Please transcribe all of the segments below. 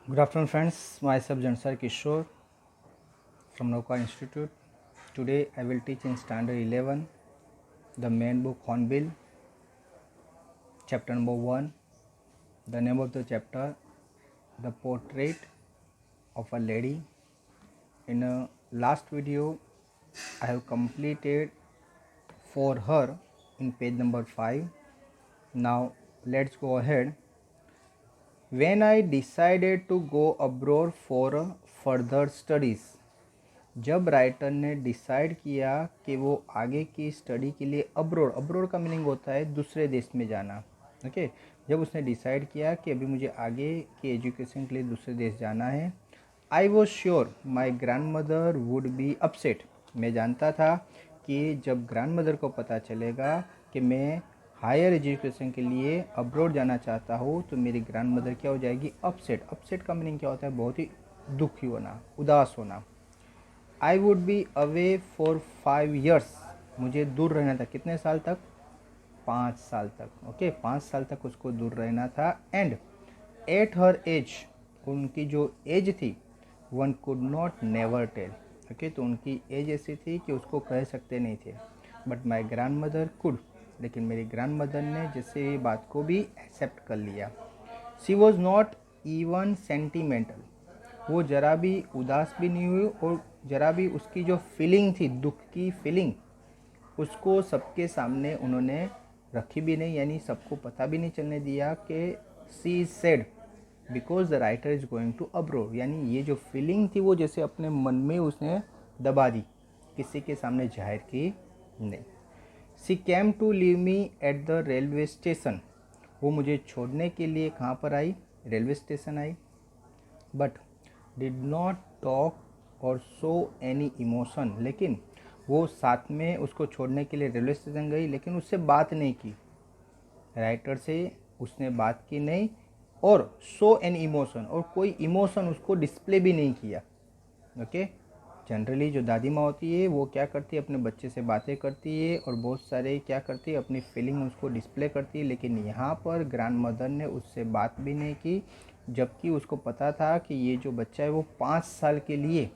Good afternoon, friends. Myself Jansar Kishore from Nauka Institute. Today I will teach in Standard 11 the main book Hornbill, chapter number 1. The name of the chapter, The Portrait of a Lady. In a last video, I have completed for her in page number 5. Now let's go ahead. When I decided to go abroad for further studies, जब writer ने decide किया कि वो आगे की study के लिए abroad का मीनिंग होता है दूसरे देश में जाना। ओके, जब उसने डिसाइड किया कि अभी मुझे आगे की एजुकेशन के लिए दूसरे देश जाना है, I was sure my grand mother would be upset. मैं जानता था कि जब ग्रैंड मदर को पता चलेगा कि मैं हायर एजुकेशन के लिए अब्रोड जाना चाहता हूँ तो मेरी ग्रैंड मदर क्या हो जाएगी, अपसेट का मीनिंग क्या होता है, बहुत ही दुखी होना, उदास होना। I would be away for 5 years, मुझे दूर रहना था, कितने साल तक, 5 साल तक। ओके, 5 साल तक उसको दूर रहना था। एंड एट हर एज, उनकी जो एज थी, one could not never tell. Okay, तो उनकी एज ऐसी थी कि उसको कह सकते नहीं थे। But my grand mother could, लेकिन मेरी ग्रैंड मदर ने जैसे ये बात को भी एक्सेप्ट कर लिया। She was not even sentimental, वो ज़रा भी उदास भी नहीं हुई और ज़रा भी उसकी जो फीलिंग थी, दुख की फीलिंग, उसको सबके सामने उन्होंने रखी भी नहीं, यानी सबको पता भी नहीं चलने दिया कि she said because the writer is going to abroad. यानी ये जो फीलिंग थी वो जैसे अपने मन में उसने दबा दी, किसी के सामने जाहिर की नहीं। She came to leave me at the railway station, वो मुझे छोड़ने के लिए कहाँ पर आई, रेलवे स्टेशन आई। बट डिड नॉट टॉक और शो एनी इमोशन, लेकिन वो साथ में उसको छोड़ने के लिए रेलवे स्टेशन गई, लेकिन उससे बात नहीं की, राइटर से उसने बात की नहीं, और शो एनी इमोशन, और कोई इमोशन उसको डिस्प्ले भी नहीं किया। ओके, जनरली जो दादी माँ होती है वो क्या करती है, अपने बच्चे से बातें करती है और बहुत सारे क्या करती है, अपनी फीलिंग उसको डिस्प्ले करती है। लेकिन यहाँ पर ग्रैंड मदर ने उससे बात भी नहीं की, जबकि उसको पता था कि ये जो बच्चा है वो 5 साल के लिए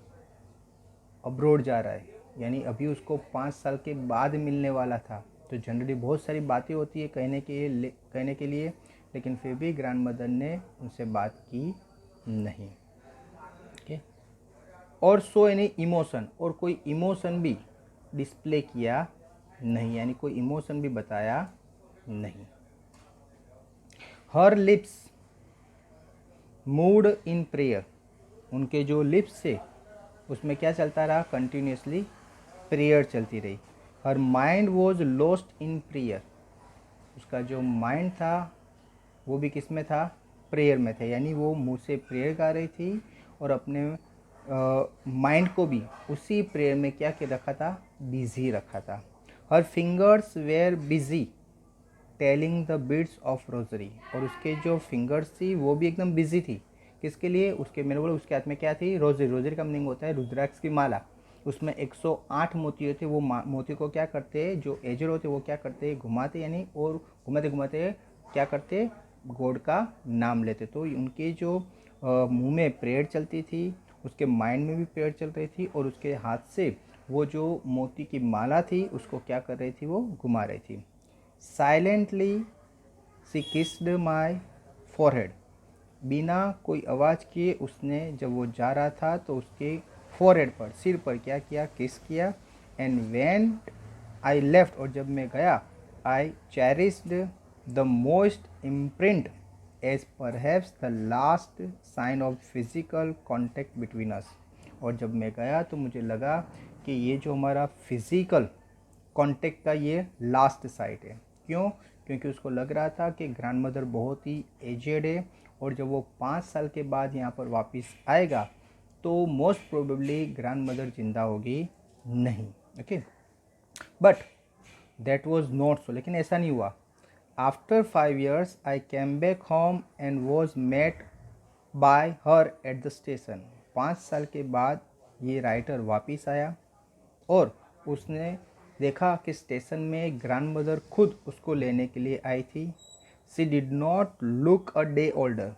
अब्रोड जा रहा है, यानी अभी उसको 5 साल के बाद मिलने वाला था। तो जनरली बहुत सारी बातें होती है कहने के लिए, लेकिन फिर भी ग्रैंड मदर ने उनसे बात की नहीं। ओके, और सो एनी इमोशन, और कोई इमोशन भी डिस्प्ले किया नहीं, यानी कोई इमोशन भी बताया नहीं। हर लिप्स मूड इन प्रेयर, उनके जो लिप्स थे उसमें क्या चलता रहा, कंटिन्यूसली प्रेयर चलती रही। Her mind was lost in prayer, उसका जो माइंड था वो भी किस में था, प्रेयर में था, यानी वो मुँह से प्रेयर गा रही थी और अपने माइंड को भी उसी प्रेयर में क्या के रखा था, बिजी रखा था। Her fingers were busy telling the beads of rosary, और उसके जो फिंगर्स थी वो भी एकदम बिजी थी, किसके लिए, उसके मेरे बोले उसके हाथ में क्या थी, रोजरी। रोजरी का मीनिंग होता है रुद्राक्ष की माला, उसमें 108 मोती होते। वो मोती को क्या करते हैं, जो एजर होते वो क्या करते, घुमाते, यानी और घुमाते घुमाते क्या करते, गॉड का नाम लेते। तो उनके जो मुंह में प्रेयर चलती थी, उसके माइंड में भी प्रेयर चल रही थी, और उसके हाथ से वो जो मोती की माला थी उसको क्या कर रही थी, वो घुमा रही थी। Silently she kissed my forehead, बिना कोई आवाज़ किए उसने जब वो जा रहा था तो उसके फोरहेड पर, सिर पर क्या किया, किस किया। एंड व्हेन आई लेफ्ट, और जब मैं गया, I cherished the most imprint as perhaps the last sign of physical contact between us, और जब मैं गया तो मुझे लगा कि ये जो हमारा फिजिकल कॉन्टेक्ट का ये लास्ट साइट है। क्यों, क्योंकि उसको लग रहा था कि ग्रैंड मदर बहुत ही एजेड है, और जब वो 5 साल के बाद यहाँ पर वापस आएगा तो मोस्ट प्रोबेबली ग्रैंड मदर जिंदा होगी नहीं। Okay, but that was not so, लेकिन ऐसा नहीं हुआ। After 5 years I came back home and was met by her at the station, 5 साल के बाद ये राइटर वापस आया और उसने देखा कि स्टेशन में ग्रैंड मदर खुद उसको लेने के लिए आई थी। She did not look a day older,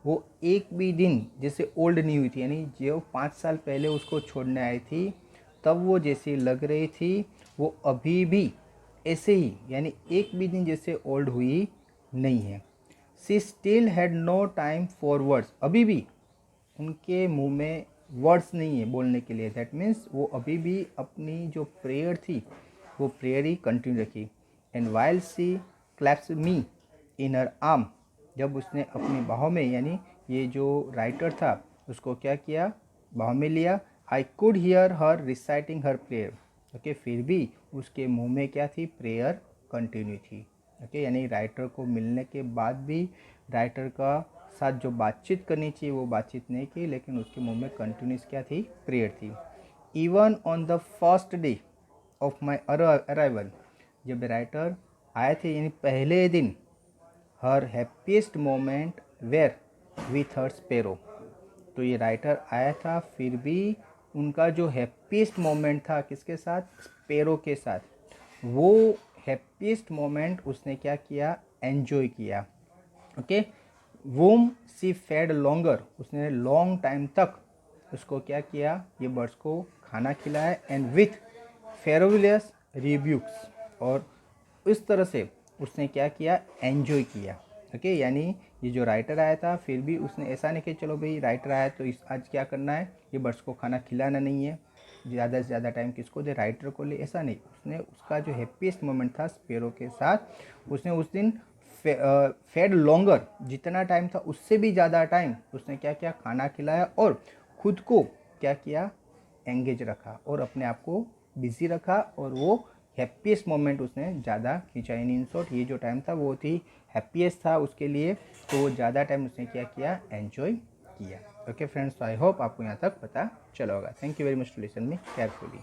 वो एक भी दिन जैसे ओल्ड नहीं हुई थी, यानी जो 5 साल पहले उसको छोड़ने आई थी तब वो जैसी लग रही थी वो अभी भी ऐसे ही, यानी एक भी दिन जैसे ओल्ड हुई नहीं है। She still had no time for words, अभी भी उनके मुंह में वर्ड्स नहीं है बोलने के लिए। दैट मीन्स वो अभी भी अपनी जो प्रेयर थी वो प्रेयर ही कंटिन्यू रखी। And while she clasps me in her arm, जब उसने अपनी बाहों में, यानी ये जो राइटर था उसको क्या किया, बाहों में लिया। I could hear her reciting her prayer, okay, फिर भी उसके मुंह में क्या थी, प्रेयर कंटिन्यू थी। ओके, यानी राइटर को मिलने के बाद भी राइटर का साथ जो बातचीत करनी चाहिए वो बातचीत नहीं की, लेकिन उसके मुंह में कंटिन्यूस क्या थी, प्रेयर थी। Even on the first day of my arrival, जब राइटर आए थे यानी पहले दिन, her happiest moment were with her sparrow, तो ये राइटर आया था फिर भी उनका जो हैप्पीएस्ट मोमेंट था किसके साथ, स्पेरो के साथ, वो हैप्पीएस्ट मोमेंट उसने क्या किया, एंजॉय किया। ओके, वोम सी फेड लॉन्गर, उसने लॉन्ग टाइम तक उसको क्या किया, ये बर्ड्स को खाना खिलाया। एंड विथ फेरोविलियस रिब्यूक्स, और इस तरह से उसने क्या किया, एंजॉय किया। ओके, यानी ये जो राइटर आया था फिर भी उसने ऐसा नहीं कि चलो भाई राइटर आया तो इस आज क्या करना है, ये बर्ड्स को खाना खिलाना नहीं है, ज़्यादा से ज़्यादा टाइम किसको दे, राइटर को ले, ऐसा नहीं। उसने उसका जो हैप्पीएस्ट मोमेंट था स्पेरो के साथ, उसने उस दिन फेड लॉन्गर, जितना टाइम था उससे भी ज़्यादा टाइम उसने क्या किया, खाना खिलाया और खुद को क्या किया, एंगेज रखा और अपने आप को बिजी रखा, और वो हैप्पीएस्ट मोमेंट उसने ज़्यादा खींचा। इन शॉर्ट ये जो टाइम था वो थी हैप्पीएस्ट था उसके लिए, तो ज़्यादा टाइम उसने क्या किया, एंजॉय किया। ओके फ्रेंड्स, आई होप आपको यहाँ तक पता चला होगा। Thank you very much to listen me carefully.